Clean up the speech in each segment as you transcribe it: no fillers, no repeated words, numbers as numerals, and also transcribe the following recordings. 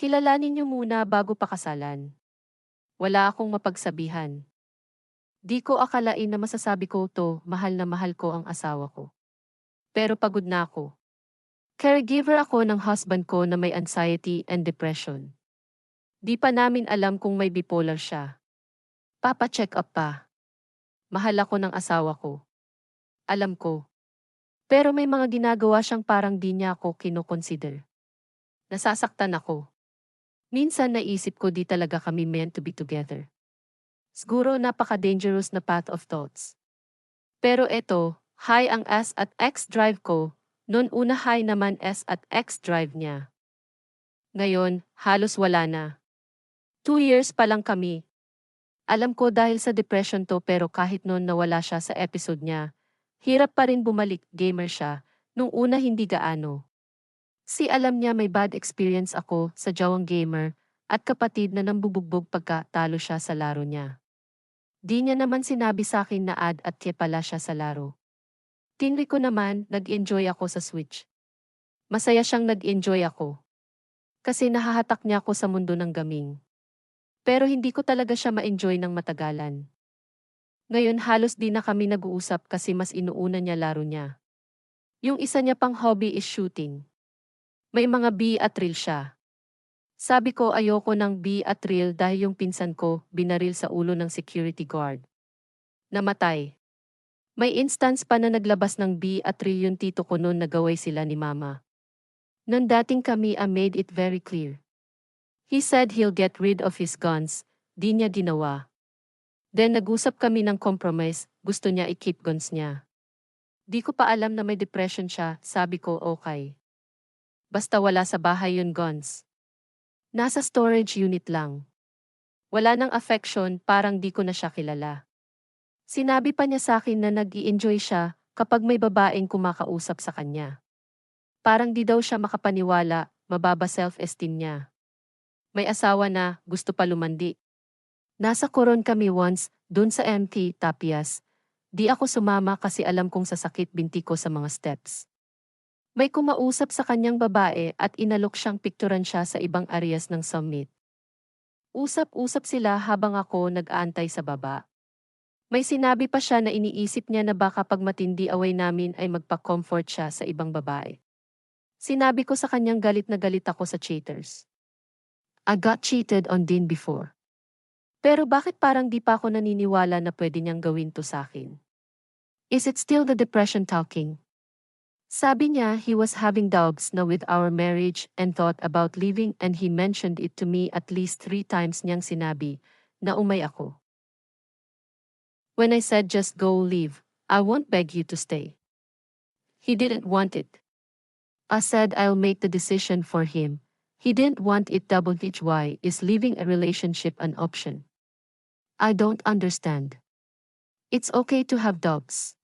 Kilalanin niyo muna bago pakasalan. Wala akong mapagsabihan. Di ko akalain na masasabi ko to, mahal na mahal ko ang asawa ko. Pero pagod na ako. Caregiver ako ng husband ko na may anxiety and depression. Di pa namin alam kung may bipolar siya. Papa-check up pa. Mahal ako ng asawa ko. Alam ko. Pero may mga ginagawa siyang parang di niya ako kinoconsider. Nasasaktan ako. Minsan naisip ko di talaga kami meant to be together. Siguro napaka-dangerous na path of thoughts. Pero eto, high ang S at X drive ko, noon una high naman S at X drive niya. Ngayon, halos wala na. 2 years pa lang kami. Alam ko dahil sa depression to pero kahit noon nawala siya sa episode niya, hirap pa rin bumalik, gamer siya, nung una hindi gaano. Si alam niya may bad experience ako sa jawang gamer at kapatid na nambubugbog pagka talo siya sa laro niya. Di niya naman sinabi sa akin na ad at kaya pala siya sa laro. Tinri ko naman, nag-enjoy ako sa Switch. Masaya siyang nag-enjoy ako. Kasi nahahatak niya ako sa mundo ng gaming. Pero hindi ko talaga siya ma-enjoy ng matagalan. Ngayon halos di na kami nag-uusap kasi mas inuuna niya laro niya. Yung isa niya pang hobby is shooting. May mga B at reel siya. Sabi ko ayoko ng B at reel dahil yung pinsan ko binaril sa ulo ng security guard. Namatay. May instance pa na naglabas ng B at reel yung tito ko noon nagaway sila ni mama. Noon dating kami made it very clear. He said he'll get rid of his guns, di niya ginawa. Then nag-usap kami ng compromise, gusto niya i-keep guns niya. Di ko pa alam na may depression siya, sabi ko okay. Basta wala sa bahay yun guns. Nasa storage unit lang. Wala nang affection, parang di ko na siya kilala. Sinabi pa niya sa akin na nag-i-enjoy siya kapag may babaeng kumakausap sa kanya. Parang di daw siya makapaniwala, mababa self-esteem niya. May asawa na, gusto pa lumandi. Nasa Coron kami once, dun sa MT Tapias. Di ako sumama kasi alam kong sasakit binti ko sa mga steps. May kumausap sa kanyang babae at inalok siyang pikturan siya sa ibang areas ng summit. Usap-usap sila habang ako nag-aantay sa baba. May sinabi pa siya na iniisip niya na baka pag matindi away namin ay magpa-comfort siya sa ibang babae. Sinabi ko sa kanyang galit na galit ako sa cheaters. I got cheated on din before. Pero bakit parang di pa ako naniniwala na pwede niyang gawin to sa akin? Is it still the depression talking? Sabi niya he was having doubts na with our marriage and thought about leaving and he mentioned it to me at least 3 times niyang sinabi na umay ako. When I said just go leave, I won't beg you to stay. He didn't want it. I said I'll make the decision for him. He didn't want it. Why is leaving a relationship an option? I don't understand. It's okay to have doubts.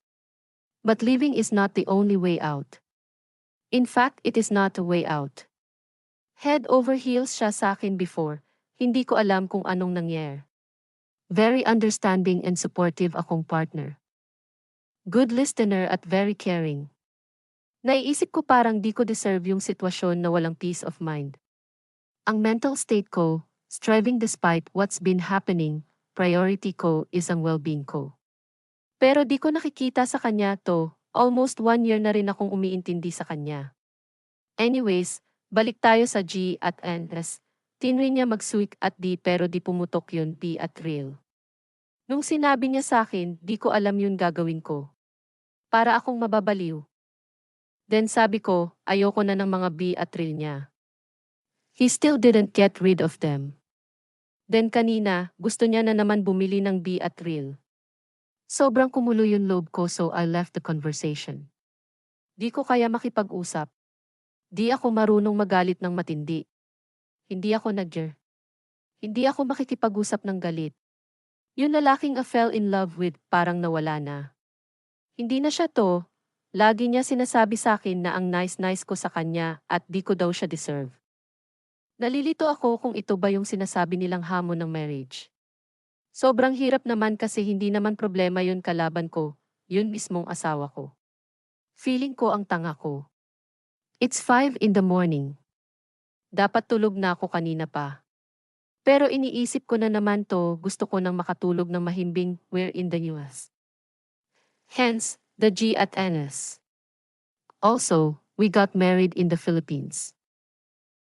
But leaving is not the only way out. In fact, it is not a way out. Head over heels siya sa akin before, hindi ko alam kung anong nangyari. Very understanding and supportive akong partner. Good listener at very caring. Naiisip ko parang di ko deserve yung sitwasyon na walang peace of mind. Ang mental state ko, striving despite what's been happening, priority ko is ang well-being ko. Pero di ko nakikita sa kanya to, almost 1 year na rin akong umiintindi sa kanya. Anyways, balik tayo sa G at N-S. Tinry niya mag-swik at D pero di pumutok yun P at real. Nung sinabi niya sa akin, di ko alam yun gagawin ko. Para akong mababaliw. Then sabi ko, ayoko na ng mga B at real niya. He still didn't get rid of them. Then kanina, gusto niya na naman bumili ng B at real. Sobrang kumulo yung loob ko so I left the conversation. Di ko kaya makipag-usap. Di ako marunong magalit ng matindi. Hindi ako nag-jer. Hindi ako makikipag-usap ng galit. Yung lalaking I fell in love with parang nawala na. Hindi na siya to. Lagi niya sinasabi sa akin na ang nice-nice ko sa kanya at di ko daw siya deserve. Nalilito ako kung ito ba yung sinasabi nilang hamon ng marriage. Sobrang hirap naman kasi hindi naman problema yun kalaban ko, yun mismong asawa ko. Feeling ko ang tanga ko. It's 5 in the morning. Dapat tulog na ako kanina pa. Pero iniisip ko na naman to, gusto ko nang makatulog ng mahimbing, we're in the US. Hence, the G at NS. Also, we got married in the Philippines.